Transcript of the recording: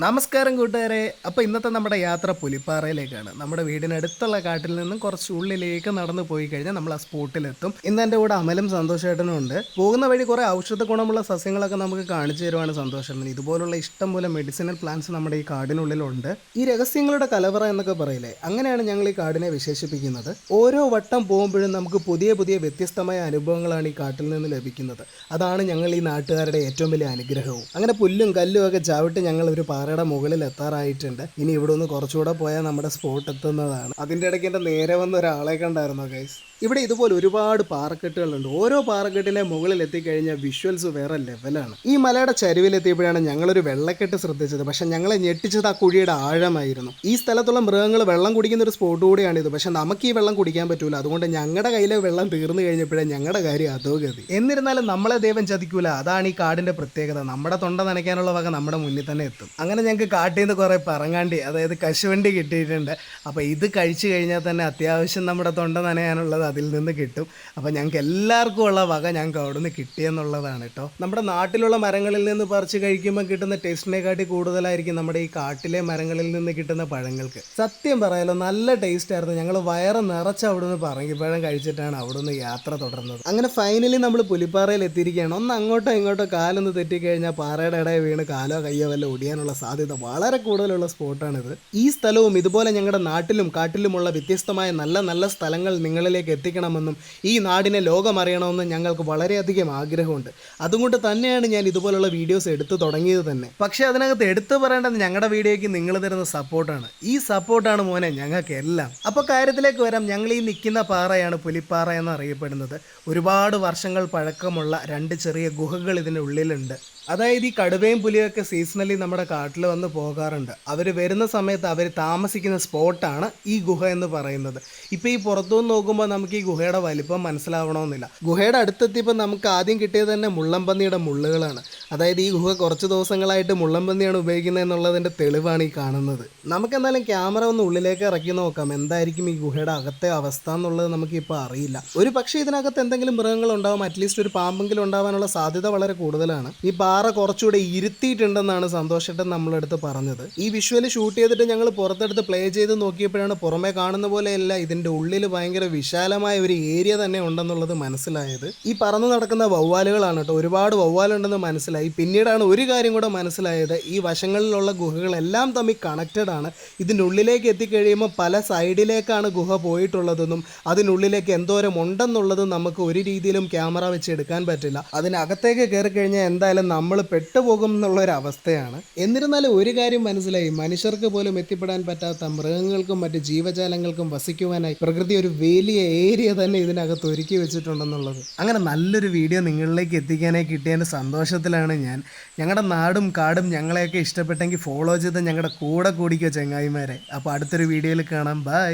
നമസ്കാരം കൂട്ടുകാരെ. അപ്പോൾ ഇന്നത്തെ നമ്മുടെ യാത്ര പുലിപ്പാറയിലേക്കാണ്. നമ്മുടെ വീടിനടുത്തുള്ള കാട്ടിൽ നിന്നും കുറച്ച് ഉള്ളിലേക്ക് നടന്നു പോയി കഴിഞ്ഞാൽ നമ്മൾ ആ സ്പോട്ടിലെത്തും. ഇന്ന് എൻ്റെ കൂടെ അമലും സന്തോഷേട്ടനും ഉണ്ട്. പോകുന്ന വഴി കുറേ ഔഷധ ഗുണമുള്ള സസ്യങ്ങളൊക്കെ നമുക്ക് കാണിച്ചു തരുവാണ് സന്തോഷേട്ടൻ. ഇതുപോലുള്ള ഇഷ്ടം പോലെ മെഡിസിനൽ പ്ലാന്റ്സ് നമ്മുടെ ഈ കാടിനുള്ളിലുണ്ട്. ഈ രഹസ്യങ്ങളുടെ കലവറ എന്നൊക്കെ പറയില്ലേ, അങ്ങനെയാണ് ഞങ്ങൾ ഈ കാടിനെ വിശേഷിപ്പിക്കുന്നത്. ഓരോ വട്ടം പോകുമ്പോഴും നമുക്ക് പുതിയ പുതിയ വ്യത്യസ്തമായ അനുഭവങ്ങളാണ് ഈ കാട്ടിൽ നിന്ന് ലഭിക്കുന്നത്. അതാണ് ഞങ്ങൾ ഈ നാട്ടുകാരുടെ ഏറ്റവും വലിയ അനുഗ്രഹവും. അങ്ങനെ പുല്ലും കല്ലും ഒക്കെ ചവിട്ടി ഞങ്ങൾ ഒരു പാറയുടെ മുകളിൽ എത്താറായിട്ടുണ്ട്. ഇനി ഇവിടെ നിന്ന് കുറച്ചുകൂടെ പോയാൽ നമ്മുടെ സ്പോട്ട് എത്തുന്നതാണ്. അതിൻ്റെ ഇടയ്ക്ക് എൻ്റെ നേരെ വന്ന ഒരാളെ കണ്ടായിരുന്നു ഗൈസ്. ഇവിടെ ഇതുപോലെ ഒരുപാട് പാറക്കെട്ടുകളുണ്ട്. ഓരോ പാറക്കെട്ടിലെ മുകളിൽ എത്തിക്കഴിഞ്ഞാൽ വിഷ്വൽസ് വേറെ ലെവലാണ്. ഈ മലയുടെ ചരിവിലെത്തിയപ്പോഴാണ് ഞങ്ങളൊരു വെള്ളക്കെട്ട് ശ്രദ്ധിച്ചത്. പക്ഷെ ഞങ്ങളെ ഞെട്ടിച്ചത് ആ കുഴിയുടെ ആഴമായിരുന്നു. ഈ സ്ഥലത്തുള്ള മൃഗങ്ങൾ വെള്ളം കുടിക്കുന്ന ഒരു സ്പോട്ട് കൂടിയാണിത്. പക്ഷെ നമുക്ക് ഈ വെള്ളം കുടിക്കാൻ പറ്റൂല. അതുകൊണ്ട് ഞങ്ങളുടെ കയ്യിലെ വെള്ളം തീർന്നു കഴിഞ്ഞപ്പോഴേ ഞങ്ങളുടെ കാര്യം അധോഗതി. എന്നിരുന്നാലും നമ്മളെ ദൈവം ചതിക്കൂല. അതാണ് ഈ കാടിന്റെ പ്രത്യേകത. നമ്മുടെ തൊണ്ട നനയ്ക്കാനുള്ള വക നമ്മുടെ മുന്നിൽ തന്നെ എത്തും. അങ്ങനെ ഞങ്ങൾക്ക് കാട്ടിൽ നിന്ന് കുറേ പറങ്ങാണ്ടി, അതായത് കശുവണ്ടി കിട്ടിയിട്ടുണ്ട്. അപ്പോൾ ഇത് കഴിച്ചു കഴിഞ്ഞാൽ തന്നെ അത്യാവശ്യം നമ്മുടെ തൊണ്ട നനയാനുള്ളത് അതിൽ നിന്ന് കിട്ടും. അപ്പോൾ ഞങ്ങൾക്ക് എല്ലാവർക്കും ഉള്ള വക ഞങ്ങൾക്ക് അവിടെ നിന്ന് കിട്ടിയെന്നുള്ളതാണ് കേട്ടോ. നമ്മുടെ നാട്ടിലുള്ള മരങ്ങളിൽ നിന്ന് പറിച്ച് കഴിക്കുമ്പോൾ കിട്ടുന്ന ടേസ്റ്റിനെക്കാട്ടി കൂടുതലായിരിക്കും നമ്മുടെ ഈ കാട്ടിലെ മരങ്ങളിൽ നിന്ന് കിട്ടുന്ന പഴങ്ങൾക്ക്. സത്യം പറയാലോ, നല്ല ടേസ്റ്റ് ആയിരുന്നു. ഞങ്ങൾ വയറ് നിറച്ച് അവിടുന്ന് പറങ്കിപ്പഴം കഴിച്ചിട്ടാണ് അവിടുന്ന് യാത്ര തുടർന്നത്. അങ്ങനെ ഫൈനലി നമ്മൾ പുലിപ്പാറയിൽ എത്തിയിരിക്കുകയാണ്. ഒന്ന് അങ്ങോട്ടോ ഇങ്ങോട്ടോ കാലൊന്ന് തെറ്റിക്കഴിഞ്ഞാൽ പാറയുടെ ഇടയിൽ വീണ് കാലോ കയ്യോ വല്ല ഒടിയാനുള്ള സാധ്യത വളരെ കൂടുതലുള്ള സ്പോട്ടാണിത്. ഈ സ്ഥലവും ഇതുപോലെ ഞങ്ങളുടെ നാട്ടിലും കാട്ടിലുമുള്ള വ്യത്യസ്തമായ നല്ല നല്ല സ്ഥലങ്ങൾ നിങ്ങളിലേക്ക് എത്തിക്കണമെന്നും ഈ നാടിനെ ലോകമറിയണമെന്നും ഞങ്ങൾക്ക് വളരെയധികം ആഗ്രഹമുണ്ട്. അതുകൊണ്ട് തന്നെയാണ് ഞാൻ ഇതുപോലുള്ള വീഡിയോസ് എടുത്തു തുടങ്ങിയത് തന്നെ. പക്ഷേ അതിനകത്ത് എടുത്തു പറയേണ്ടത് ഞങ്ങളുടെ വീഡിയോയ്ക്ക് നിങ്ങൾ തരുന്ന സപ്പോർട്ടാണ്. ഈ സപ്പോർട്ടാണ് മോനെ ഞങ്ങൾക്ക് എല്ലാം. അപ്പോൾ കാര്യത്തിലേക്ക് വരാം. ഞങ്ങൾ ഈ നിൽക്കുന്ന പാറയാണ് പുലിപ്പാറ എന്നറിയപ്പെടുന്നത്. ഒരുപാട് വർഷങ്ങൾ പഴക്കമുള്ള രണ്ട് ചെറിയ ഗുഹകൾ ഇതിൻ്റെ ഉള്ളിലുണ്ട്. അതായത് ഈ കടുവയും പുലിയൊക്കെ സീസണലി നമ്മുടെ കാട്ടിൽ വന്ന് പോകാറുണ്ട്. അവർ വരുന്ന സമയത്ത് അവർ താമസിക്കുന്ന സ്പോട്ടാണ് ഈ ഗുഹ എന്ന് പറയുന്നത്. ഇപ്പോൾ ഈ പുറത്തുനിന്ന് നോക്കുമ്പോൾ നമുക്ക് ഈ ഗുഹയുടെ വലിപ്പം മനസ്സിലാവണമെന്നില്ല. ഗുഹയുടെ അടുത്തെത്തിയപ്പോൾ നമുക്ക് ആദ്യം കിട്ടിയത് തന്നെ മുള്ളംപന്നിയുടെ മുള്ളുകളാണ്. അതായത് ഈ ഗുഹ കുറച്ച് ദിവസങ്ങളായിട്ട് മുള്ളംപന്നിയാണ് ഉപയോഗിക്കുന്നത് എന്നുള്ളതിൻ്റെ തെളിവാണ് ഈ കാണുന്നത്. നമുക്കെന്തായാലും ക്യാമറ ഒന്ന് ഉള്ളിലേക്ക് ഇറക്കി നോക്കാം. എന്തായിരിക്കും ഈ ഗുഹയുടെ അകത്തെ അവസ്ഥ എന്നുള്ളത് നമുക്കിപ്പോൾ അറിയില്ല. ഒരു പക്ഷേ ഇതിനകത്ത് എന്തെങ്കിലും മൃഗങ്ങൾ ഉണ്ടാവും. അറ്റ്ലീസ്റ്റ് ഒരു പാമ്പെങ്കിലും ഉണ്ടാവാനുള്ള സാധ്യത വളരെ കൂടുതലാണ്. ഈ പാറ കുറച്ചുകൂടെ ഇരുത്തിയിട്ടുണ്ടെന്നാണ് സന്തോഷേട്ടൻ നമ്മളെടുത്ത് പറഞ്ഞത്. ഈ വിഷ്വല് ഷൂട്ട് ചെയ്തിട്ട് ഞങ്ങൾ പുറത്തെടുത്ത് പ്ലേ ചെയ്ത് നോക്കിയപ്പോഴാണ് പുറമേ കാണുന്ന പോലെയല്ല, ഇതിൻ്റെ ഉള്ളിൽ ഭയങ്കര വിശാലമായ ഒരു ഏരിയ തന്നെ ഉണ്ടെന്നുള്ളത് മനസ്സിലായത്. ഈ പറന്നു നടക്കുന്ന വവ്വാലുകളാണ് കേട്ടോ. ഒരുപാട് വവ്വാലുണ്ടെന്ന് മനസ്സിലായി. പിന്നീടാണ് ഒരു കാര്യം കൂടെ മനസ്സിലായത്. ഈ വശങ്ങളിലുള്ള ഗുഹകളെല്ലാം തമ്മിൽ കണക്റ്റഡ് ആണ്. ഇതിൻ്റെ ഉള്ളിലേക്ക് എത്തിക്കഴിയുമ്പോൾ പല സൈഡിലേക്കാണ് ഗുഹ പോയിട്ടുള്ളതെന്നും അതിനുള്ളിലേക്ക് എന്തോരം ഉണ്ടെന്നുള്ളതും നമുക്ക് ഒരു രീതിയിലും ക്യാമറ വെച്ച് എടുക്കാൻ പറ്റില്ല. അതിനകത്തേക്ക് കയറി കഴിഞ്ഞാൽ എന്തായാലും നമ്മൾ പെട്ടുപോകും എന്നുള്ളൊരവസ്ഥയാണ്. എന്നിരുന്നാലും ഒരു കാര്യം മനസ്സിലായി. മനുഷ്യർക്ക് പോലും എത്തിപ്പെടാൻ പറ്റാത്ത മൃഗങ്ങൾക്കും മറ്റ് ജീവജാലങ്ങൾക്കും വസിക്കുവാനായി പ്രകൃതി ഒരു വലിയ ഏരിയ തന്നെ ഇതിനകത്ത് ഒരുക്കി വെച്ചിട്ടുണ്ടെന്നുള്ളത്. അങ്ങനെ നല്ലൊരു വീഡിയോ നിങ്ങളിലേക്ക് എത്തിക്കാനായി കിട്ടിയതിൻ്റെ സന്തോഷത്തിലാണ് ഞാൻ. ഞങ്ങളുടെ നാടും കാടും ഞങ്ങളെയൊക്കെ ഇഷ്ടപ്പെട്ടെങ്കിൽ ഫോളോ ചെയ്ത് ഞങ്ങളുടെ കൂടെ കൂടിക്കോ ചങ്ങായിമാരെ. അപ്പോൾ അടുത്തൊരു വീഡിയോയിൽ കാണാം. ബൈ.